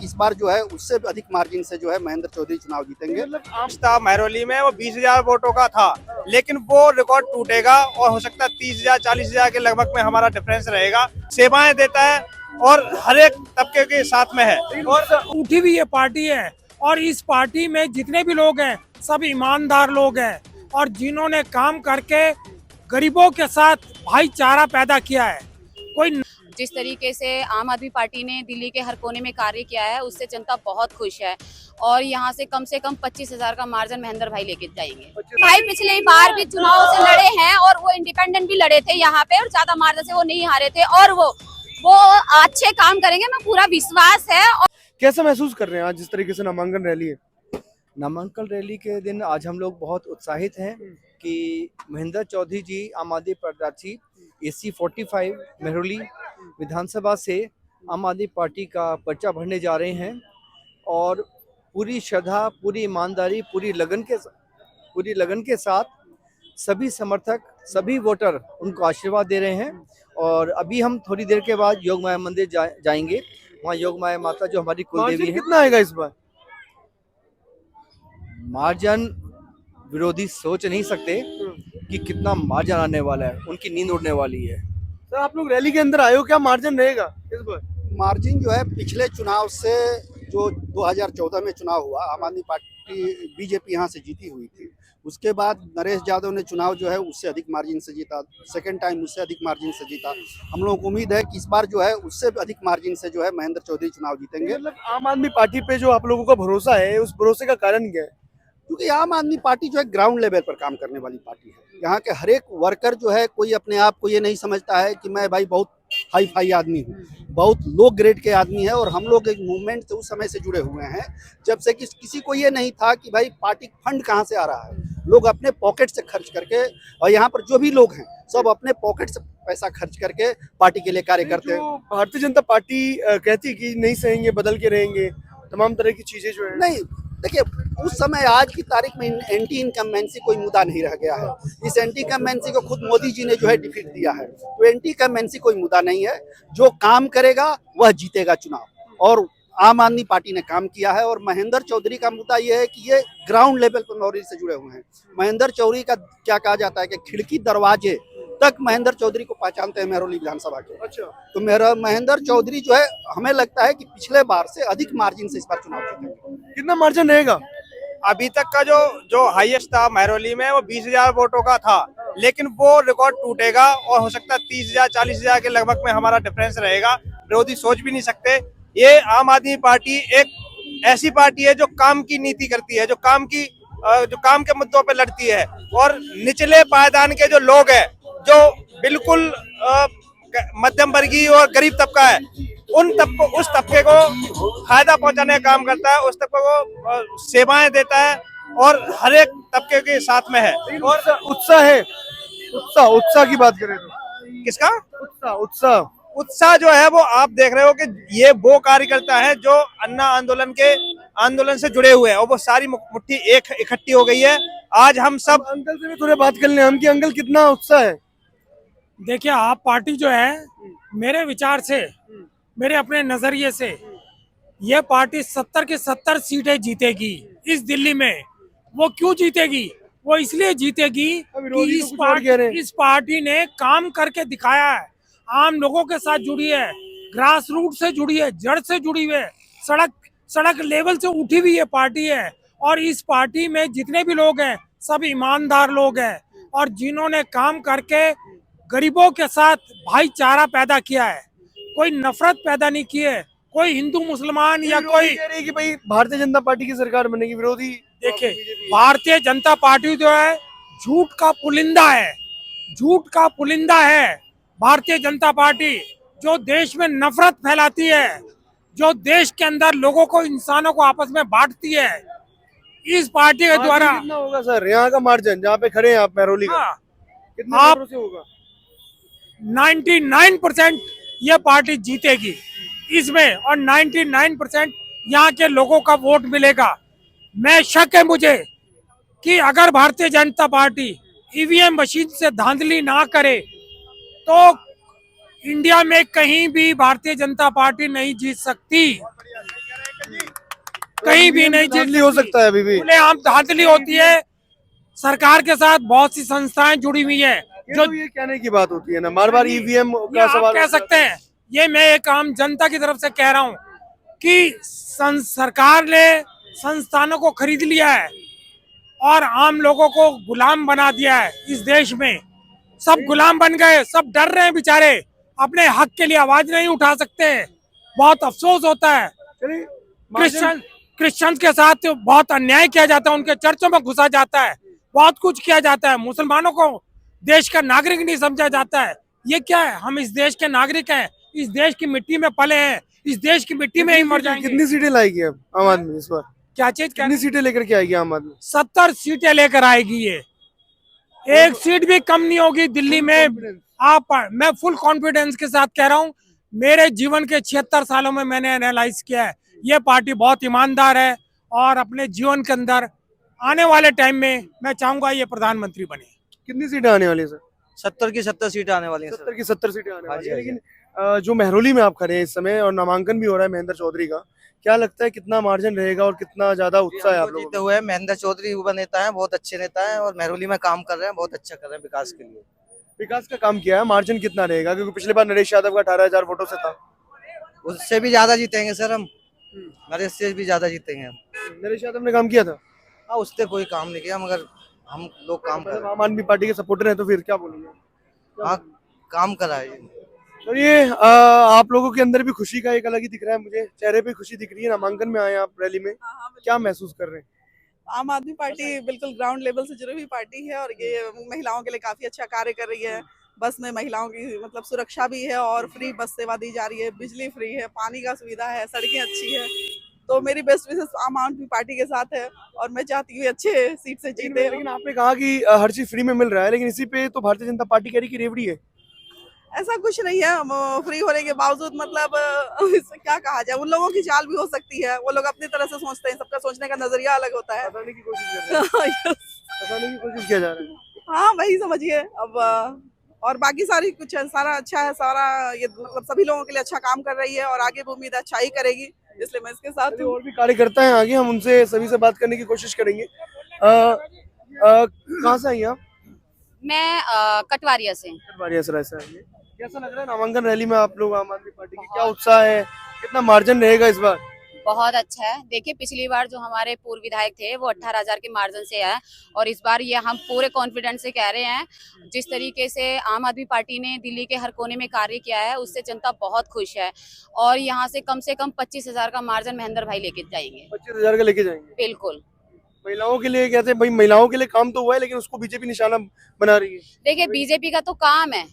इस बार जो है उससे अधिक मार्जिन से जो है महेंद्र चौधरी चुनाव जीतेंगे। मतलब महरौली में वो 20,000 वोटों का था, लेकिन वो रिकॉर्ड टूटेगा और हो सकता है 30,000 40,000 के लगभग में हमारा डिफरेंस रहेगा। सेवाएं देता है और हर एक तबके के साथ में है और उठी हुई ये पार्टी है और इस पार्टी में जितने भी लोग हैं सब ईमानदार लोग हैं और जिन्होंने काम करके गरीबों के साथ भाईचारा पैदा किया है। कोई जिस तरीके से आम आदमी पार्टी ने दिल्ली के हर कोने में कार्य किया है उससे जनता बहुत खुश है और यहाँ से कम 25,000 का मार्जिन महेंद्र भाई लेके जाएंगे। भाई पिछले बार भी चुनाव से लड़े हैं और वो इंडिपेंडेंट भी लड़े थे यहाँ पे और ज्यादा मार्जिन से वो नहीं हारे थे और वो अच्छे काम करेंगे, मैं पूरा विश्वास है। और कैसा महसूस कर रहे हैं आज जिस तरीके से नामांकन रैली है? नामांकन रैली के दिन आज हम लोग बहुत उत्साहित हैं कि महेंद्र चौधरी जी आम आदमी प्रत्याशी AC 45 महरौली विधानसभा से आम आदमी पार्टी का पर्चा भरने जा रहे हैं और पूरी श्रद्धा, पूरी ईमानदारी, पूरी लगन के साथ सभी समर्थक, सभी वोटर उनको आशीर्वाद दे रहे हैं। और अभी हम थोड़ी देर के बाद योग माया मंदिर जाएंगे। वहाँ योग माया माता जो हमारी कुलदेवी है। कितना आएगा इस बार? मार्जिन विरोधी सोच नहीं सकते कि कितना मार्जिन आने वाला है, उनकी नींद उड़ने वाली है। सर आप लोग रैली के अंदर आए हो, क्या मार्जिन रहेगा इस बार? मार्जिन जो है पिछले चुनाव से जो 2014 में चुनाव हुआ, आम आदमी पार्टी बीजेपी यहाँ से जीती हुई थी। उसके बाद नरेश यादव ने चुनाव जो है उससे अधिक मार्जिन से जीता, सेकंड टाइम उससे अधिक मार्जिन से जीता। हम लोगों को उम्मीद है कि इस बार जो है उससे अधिक मार्जिन से जो है महेंद्र चौधरी चुनाव जीतेंगे। मतलब आम आदमी पार्टी पे जो आप लोगों का भरोसा है, उस भरोसे का कारण क्या है? क्योंकि आम आदमी पार्टी जो है ग्राउंड लेवल पर काम करने वाली पार्टी है। यहाँ के हर एक वर्कर जो है, कोई अपने आप को ये नहीं समझता है कि मैं भाई बहुत हाई फाई आदमी हूँ, बहुत लो ग्रेड के आदमी है। और हम लोग एक मूवमेंट से उस समय से जुड़े हुए हैं जब से कि किसी को ये नहीं था कि भाई पार्टी फंड कहाँ से आ रहा है। लोग अपने पॉकेट से खर्च करके, और यहाँ पर जो भी लोग हैं सब अपने पॉकेट से पैसा खर्च करके पार्टी के लिए कार्य करते हैं। भारतीय जनता पार्टी कहती कि नहीं सहेंगे, बदल के रहेंगे, तमाम तरह की चीजें जो है। नहीं, देखिए उस समय आज की तारीख में एंटी इनकम्बेंसी कोई मुद्दा नहीं रह गया है। इस एंटी इनकम्बेंसी को खुद मोदी जी ने जो है डिफीट दिया है। तो एंटी इनकम्बेंसी कोई मुद्दा नहीं है, जो काम करेगा वह जीतेगा चुनाव। और आम आदमी पार्टी ने काम किया है। और महेंद्र चौधरी का मुद्दा यह है कि ये ग्राउंड लेवल पर महरौली से जुड़े हुए हैं। महेंद्र चौधरी का क्या कहा जाता है कि खिड़की दरवाजे तक महेंद्र चौधरी को पहचानते हैं महरौली विधानसभा के। अच्छा, तो मेरा महेंद्र चौधरी जो है, हमें लगता है कि पिछले बार से अधिक मार्जिन से इस बार चुनाव जीतेंगे। कितना मार्जिन रहेगा? अभी तक का जो हाईएस्ट था महरौली में वो 20,000 वोटों का था, लेकिन वो रिकॉर्ड टूटेगा और हो सकता है 30,000 40,000 के लगभग में हमारा डिफरेंस रहेगा। विरोधी सोच भी नहीं सकते। ये आम आदमी पार्टी एक ऐसी पार्टी है जो काम की नीति करती है, जो काम के मुद्दों पे लड़ती है। और निचले पायदान के जो लोग हैं, जो बिल्कुल मध्यम वर्गीय और गरीब तबका है, उस तबके को फायदा पहुंचाने का काम करता है, उस तबके को सेवाएं देता है और हर एक तबके के साथ में है। और उत्साह है, उत्साह की बात करें तो किसका उत्साह जो है वो आप देख रहे हो कि ये वो कार्यकर्ता है जो अन्ना आंदोलन से जुड़े हुए हैं और वो सारी मुट्ठी एक इकट्ठी हो गई है। आज हम सब अंकल से भी थोड़े बात कर लें हम कि अंकल कितना उत्साह है? देखिए, आप पार्टी जो है, मेरे विचार से, मेरे अपने नजरिए से, ये पार्टी 70 की 70 सीटें जीतेगी इस दिल्ली में। वो क्यों जीतेगी? वो इसलिए जीतेगी कि इस पार्टी ने काम करके दिखाया है, आम लोगों के साथ जुड़ी है, ग्रास रूट से जुड़ी है, जड़ से जुड़ी हुई है, सड़क लेवल से उठी हुई ये पार्टी है। और इस पार्टी में जितने भी लोग हैं सब ईमानदार लोग हैं और जिन्होंने काम करके गरीबों के साथ भाईचारा पैदा किया है। कोई नफरत पैदा नहीं की है, कोई हिंदू मुसलमान या कोई कह रहे हैं कि भाई भारतीय जनता पार्टी की सरकार बनेगी। विरोधी देखिए, भारतीय जनता पार्टी जो है झूठ का पुलिंदा है। भारतीय जनता पार्टी जो देश में नफरत फैलाती है, जो देश के अंदर लोगों को, इंसानों को आपस में बांटती है, इस पार्टी के द्वारा। कितना होगा सर यहाँ का मार्जिन जहाँ पे खड़े हैं आप महरौली का? कितना आप से होगा? 99% ये पार्टी जीतेगी इसमें और 99% यहाँ के लोगों का वोट मिलेगा। मैं शक है मुझे कि अगर Bharatiya Janata party EVM machine से धांधली ना करे तो इंडिया में कहीं भी भारतीय जनता पार्टी नहीं जीत सकती। कहीं भी नहीं धांधली जीत हो सकता है अभी भी। खुलेआम धांधली होती है। सरकार के साथ बहुत सी संस्थाएं जुड़ी हुई है जो ये कहने की बात होती है ना, बार बार ईवीएम ये का आप सवाल कह सकते हैं। ये मैं एक आम जनता की तरफ से कह रहा हूँ कि सरकार ने संस्थानों को खरीद लिया है और आम लोगों को गुलाम बना दिया है। इस देश में सब गुलाम बन गए, सब डर रहे हैं बेचारे, अपने हक के लिए आवाज नहीं उठा सकते हैं। बहुत अफसोस होता है। चलिए, क्रिश्चियन के साथ बहुत अन्याय किया जाता है, उनके चर्चों में घुसा जाता है, बहुत कुछ किया जाता है। मुसलमानों को देश का नागरिक नहीं समझा जाता है। ये क्या है? हम इस देश के नागरिक हैं, इस देश की मिट्टी में पले हैं, इस देश की मिट्टी में ही मर जाएंगे। कितनी सीटें लाएगी अब आम आदमी इस बार? क्या चीज? कितनी सीटें लेकर के आएगी आम आदमी? 70 सीटें लेकर आएगी ये। एक सीट भी कम नहीं होगी दिल्ली में। मैं फुल कॉन्फिडेंस के साथ कह रहा हूँ। मेरे जीवन के 76 सालों में मैंने एनालाइज किया है, ये पार्टी बहुत ईमानदार है और अपने जीवन के अंदर आने वाले टाइम में मैं चाहूंगा ये प्रधानमंत्री बने। कितनी सीटें आने वाली है सर? 70 की 70 सीटें आने वाली हैं 70 की 70 सीटें आने वाली है। हाँ जी। लेकिन जो मेहरौली में आप खड़े हैं इस समय और नामांकन भी हो रहा है महेंद्र चौधरी का, क्या लगता है कितना मार्जिन रहेगा और कितना ज्यादा उत्साह है आप लोगों जीते को? हुए महेंद्र चौधरी युवा नेता हैं, बहुत अच्छे नेता हैं और मेहरौली में काम कर रहे हैं, बहुत अच्छा कर रहे हैं विकास के लिए। विकास का काम किया है, मार्जिन कितना रहेगा? क्योंकि पिछले बार नरेश यादव का 18,000 वोटों से था। उससे भी ज्यादा जीतेंगे सर हम, नरेश से भी ज्यादा जीतेंगे हम। नरेश यादव ने काम किया था। हाँ, उसने कोई काम नहीं किया मगर हम लोग काम कर मतलब रहे आम आदमी पार्टी के सपोर्टर हैं तो फिर क्या बोलेंगे? हैं। हाँ, काम कराए। तो ये आप लोगों के अंदर भी खुशी का एक अलग ही दिख रहा है, मुझे चेहरे पे खुशी दिख रही है। नामांकन में आए आप रैली में, क्या महसूस कर रहे हैं? आम आदमी पार्टी बिल्कुल ग्राउंड लेवल से जुड़ी हुई पार्टी है और ये महिलाओं के लिए काफी अच्छा कार्य कर रही है। बस में महिलाओं की मतलब सुरक्षा भी है और फ्री बस सेवा दी जा रही है, बिजली फ्री है, पानी का सुविधा है, सड़कें अच्छी है। तो मेरी बेस्ट विशेष आम आदमी पार्टी के साथ है और मैं चाहती हूँ अच्छे सीट से जीते। लेकिन आपने कहा कि हर चीज फ्री में मिल रहा है, लेकिन इसी पे तो भारतीय जनता पार्टी कह रही कि रेवड़ी है। ऐसा कुछ नहीं है, फ्री होने के बावजूद मतलब इससे क्या कहा जाए, उन लोगों की चाल भी हो सकती है। वो लोग अपनी तरह से सोचते हैं, सबका सोचने का नजरिया अलग होता है। बताने की कोशिश कर रहे हैं, बताने की कोशिश किया जा रहा है। हाँ वही समझिए अब। और बाकी सारी कुछ सारा अच्छा है, सारा ये मतलब सभी लोगों के लिए अच्छा काम कर रही है और आगे भी उम्मीद है अच्छा ही करेगी, इसलिए मैं इसके साथ हूँ। और भी कार्यकर्ता हैं आगे, हम उनसे सभी से बात करने की कोशिश करेंगे। कहाँ से आई आप? मैं कटवारिया से। कटवारिया सराय से आई हैं। कैसा लग रहा है नामांकन रैली में आप लोग आम आदमी पार्टी की? क्या उत्साह है, कितना मार्जिन रहेगा इस बार? बहुत अच्छा है। देखिए पिछली बार जो हमारे पूर्व विधायक थे वो 18,000 के मार्जिन से आए और इस बार ये हम पूरे कॉन्फिडेंस से कह रहे हैं। जिस तरीके से आम आदमी पार्टी ने दिल्ली के हर कोने में कार्य किया है उससे जनता बहुत खुश है और यहाँ से कम 25,000 का मार्जिन महेंद्र भाई लेके जाएंगे। 25,000 का लेके जाएंगे। बिल्कुल। महिलाओं के लिए कहते हैं भाई, महिलाओं के लिए काम तो हुआ है लेकिन उसको बीजेपी निशाना बना रही है। देखिए बीजेपी का तो काम है,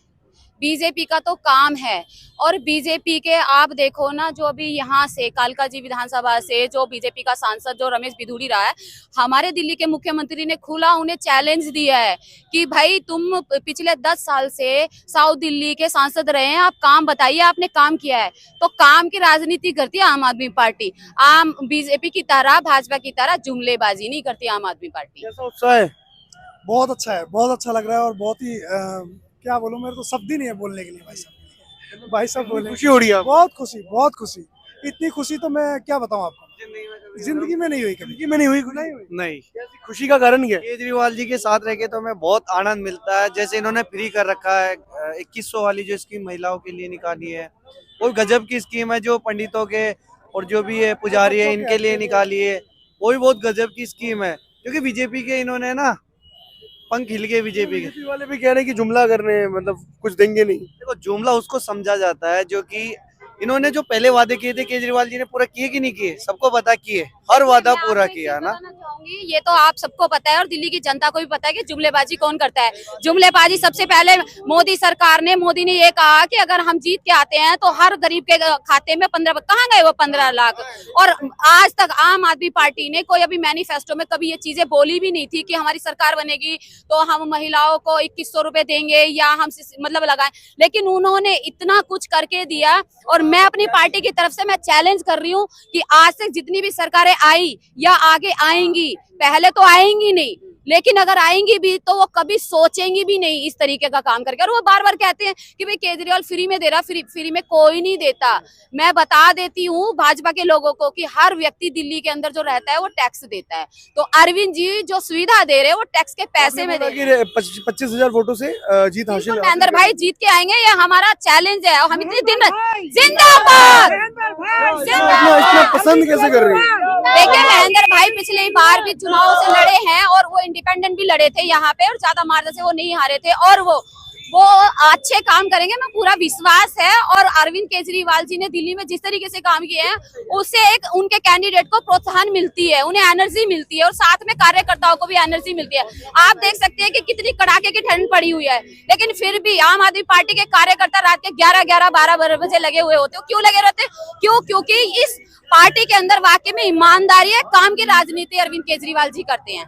बीजेपी का तो काम है और बीजेपी के आप देखो ना, जो अभी यहाँ से कालका जी विधानसभा से जो बीजेपी का सांसद जो रमेश बिधूड़ी रहा है, हमारे दिल्ली के मुख्यमंत्री ने खुला उन्हें चैलेंज दिया है कि भाई तुम पिछले 10 साल से साउथ दिल्ली के सांसद रहे हैं, आप काम बताइए, आपने काम किया है। तो काम की राजनीति करती है आम आदमी पार्टी, आम बीजेपी की तरह भाजपा की तरह जुमलेबाजी नहीं करती आम आदमी पार्टी। कैसा उत्साह है? बहुत अच्छा है, बहुत अच्छा लग रहा है और बहुत ही क्या बोलूं, मेरे तो शब्द ही नहीं है बोलने के लिए। भाई साहब बोले, खुशी हो रही है आपको? बहुत खुशी, बहुत खुशी। इतनी खुशी तो मैं क्या बताऊं आपको, जिंदगी में नहीं हुई कभी। जिंदगी में नहीं हुई? नहीं, कैसी खुशी का कारण क्या है? केजरीवाल जी के साथ रह के तो हमें बहुत आनंद मिलता है। जैसे इन्होंने फ्री कर रखा है 2100 वाली जो स्कीम महिलाओं के लिए निकाली है, वो गजब की स्कीम है। जो पंडितों के और जो भी है पुजारी है इनके लिए निकाली है, वो भी बहुत गजब की स्कीम है। क्योंकि बीजेपी के इन्होंने ना पंख हिल गए बीजेपी के। बीजेपी वाले भी कह रहे हैं कि जुमला कर रहे हैं, मतलब कुछ देंगे नहीं। देखो जुमला उसको समझा जाता है जो कि इन्होंने जो पहले वादे किए थे केजरीवाल जी ने पूरा किए कि नहीं किए, सबको पता किए, हर वादा पूरा किया है ना। ये तो आप सबको पता है और दिल्ली की जनता को भी पता है कि जुमलेबाजी कौन करता है। जुमलेबाजी सबसे पहले मोदी सरकार ने, मोदी ने ये कहा कि अगर हम जीत के आते हैं तो हर गरीब के खाते में 15, कहाँ गए वो 15 लाख। और आज तक आम आदमी पार्टी ने कोई अभी मैनिफेस्टो में कभी ये चीजें बोली भी नहीं थी कि हमारी सरकार बनेगी तो हम महिलाओं को 2100 रुपए देंगे या हम मतलब लगाए, लेकिन उन्होंने इतना कुछ करके दिया। और मैं अपनी पार्टी की तरफ से मैं चैलेंज कर रही हूँ कि आज तक जितनी भी सरकारें आई या आगे आएंगी, पहले तो आएंगी नहीं लेकिन अगर आएंगी भी तो वो कभी सोचेंगी भी नहीं इस तरीके का काम करके। और वो बार बार कहते हैं कि भाई केजरीवाल फ्री में दे रहा, फ्री में कोई नहीं देता। मैं बता देती हूँ भाजपा के लोगों को कि हर व्यक्ति दिल्ली के अंदर जो रहता है वो टैक्स देता है। तो अरविंद जी जो सुविधा दे रहे हैं वो टैक्स के पैसे में दे रहे हैं। 25,000 वोटों से जीत हासिल महेंद्र भाई जीत के आएंगे, ये हमारा चैलेंज है। और हम इतने दिन जिंदाबाद इतना पसंद कैसे कर रही है? देखिए महेंद्र भाई पिछले बार भी चुनाव से लड़े हैं और वो इंडिपेंडेंट भी लड़े थे यहाँ पे और ज्यादा मार्जिन से वो नहीं हारे थे और वो अच्छे काम करेंगे, मैं पूरा विश्वास है। और अरविंद केजरीवाल जी ने दिल्ली में जिस तरीके से काम किए हैं उससे एक उनके कैंडिडेट को प्रोत्साहन मिलती है, उन्हें एनर्जी मिलती है और साथ में कार्यकर्ताओं को भी एनर्जी मिलती है। आप देख सकते हैं कि कितनी कड़ाके की ठंड पड़ी हुई है, लेकिन फिर भी आम आदमी पार्टी के कार्यकर्ता रात के 11-12 बजे लगे हुए होते हैं। क्यों लगे रहते हैं? क्योंकि इस पार्टी के अंदर वाकई में ईमानदारी है, काम की राजनीति अरविंद केजरीवाल जी करते हैं।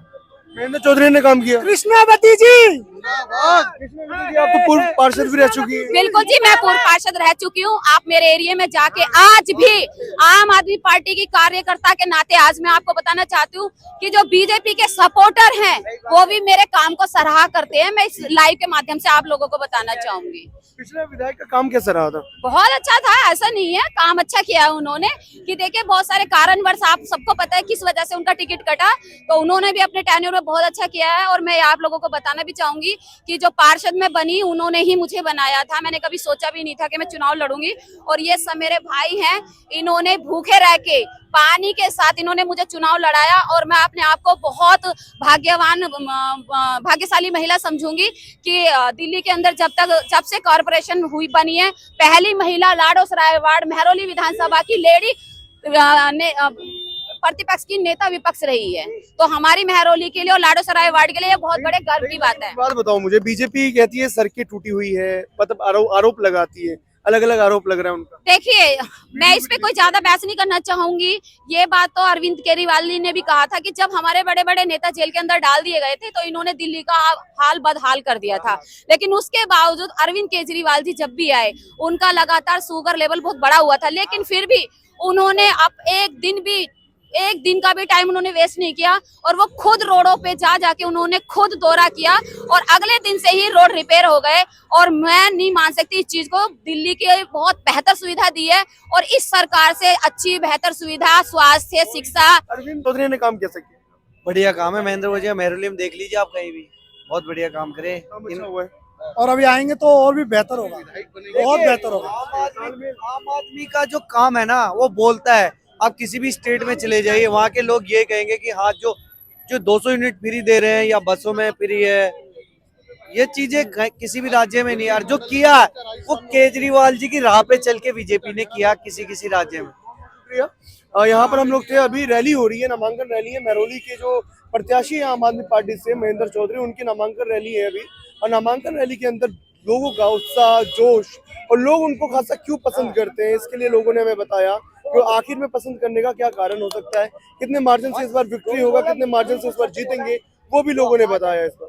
महेंद्र चौधरी ने काम किया। कृष्णावती जी आप तो पूर्व पार्षद भी रह चुकी है। बिल्कुल जी, मैं पूर्व पार्षद रह चुकी हूँ। आप मेरे एरिया में जाके आज भी आम आदमी पार्टी की कार्यकर्ता के नाते आज मैं आपको बताना चाहती हूँ कि जो बीजेपी के सपोर्टर हैं वो भी मेरे काम को सराहा करते हैं। मैं इस लाइव के माध्यम से आप लोगों को बताना चाहूंगी। पिछले विधायक का काम कैसा रहा था? बहुत अच्छा था, ऐसा नहीं है, काम अच्छा किया है उन्होंने। कि देखिए बहुत सारे कारणवश आप सबको पता है किस वजह से उनका टिकट कटा, तो उन्होंने भी अपने टेन्योर में बहुत अच्छा किया है। और मैं आप लोगों को बताना भी चाहूंगी कि जो पार्षद में बनी उन्होंने ही मुझे बनाया था, मैंने कभी सोचा भी नहीं था कि मैं चुनाव लड़ूंगी। और ये सब मेरे भाई हैं, इन्होंने भूखे रह के पानी के साथ इन्होंने मुझे चुनाव लड़ाया और मैं अपने आप को बहुत भाग्यशाली महिला समझूंगी कि दिल्ली के अंदर जब से कॉर्पोरेशन हुई बनी है, पहली महिला लाडोसराय वार्ड मेहरौली विधानसभा की लेडी प्रतिपक्ष की नेता विपक्ष रही है। तो हमारी मेहरौली के लिए और लाडोसराय वार्ड के लिए ये बहुत बड़े गर्व की बात है। बात बताओ मुझे, बीजेपी कहती है सड़कें टूटी हुई है, मतलब आरोप लगाती है, अलग अलग आरोप लग रहा है उनका। देखिए मैं इस पे कोई ज्यादा बहस नहीं करना चाहूंगी। ये बात तो अरविंद केजरीवाल ने भी कहा था कि जब हमारे बड़े बड़े नेता जेल के अंदर डाल दिए गए थे तो इन्होंने दिल्ली का हाल बदहाल कर दिया था। लेकिन उसके बावजूद अरविंद केजरीवाल जी जब भी आए उनका लगातार शुगर लेवल बहुत बड़ा हुआ था, लेकिन फिर भी उन्होंने अब एक दिन का भी टाइम उन्होंने वेस्ट नहीं किया और वो खुद रोडों पे जाके उन्होंने खुद दौरा किया और अगले दिन से ही रोड रिपेयर हो गए। और मैं नहीं मान सकती इस चीज को, दिल्ली की बहुत बेहतर सुविधा दी है और इस सरकार से अच्छी बेहतर सुविधा, स्वास्थ्य, शिक्षा। अरविंद चौधरी ने काम कैसा किया? बढ़िया काम है। महेंद्र भैया मेहरौली में देख लीजिए आप कहीं भी, बहुत बढ़िया काम करे। काम अच्छा हुआ है। और अभी आएंगे तो और भी बेहतर होगा, बहुत बेहतर होगा। आम आदमी का जो काम है ना वो बोलता है। आप किसी भी स्टेट में चले जाइए, वहाँ के लोग ये कहेंगे कि हाँ जो 200 यूनिट फ्री दे रहे हैं या बसों में फ्री है, ये चीजें किसी भी राज्य में नहीं यार। जो किया वो केजरीवाल जी की राह पे चल के बीजेपी ने किया किसी राज्य में। यहाँ पर हम लोग थे, अभी रैली हो रही है, नामांकन रैली है। मेहरौली के जो प्रत्याशी है आम आदमी पार्टी से महेंद्र चौधरी, उनकी नामांकन रैली है अभी। और नामांकन रैली के अंदर लोगों का उत्साह, जोश, और लोग उनको खासा क्यों पसंद करते हैं इसके लिए लोगों ने हमें बताया कि आखिर में पसंद करने का क्या कारण हो सकता है, कितने मार्जिन से इस बार विक्ट्री होगा, कितने मार्जिन से इस बार जीतेंगे, वो भी लोगों ने बताया इस बार।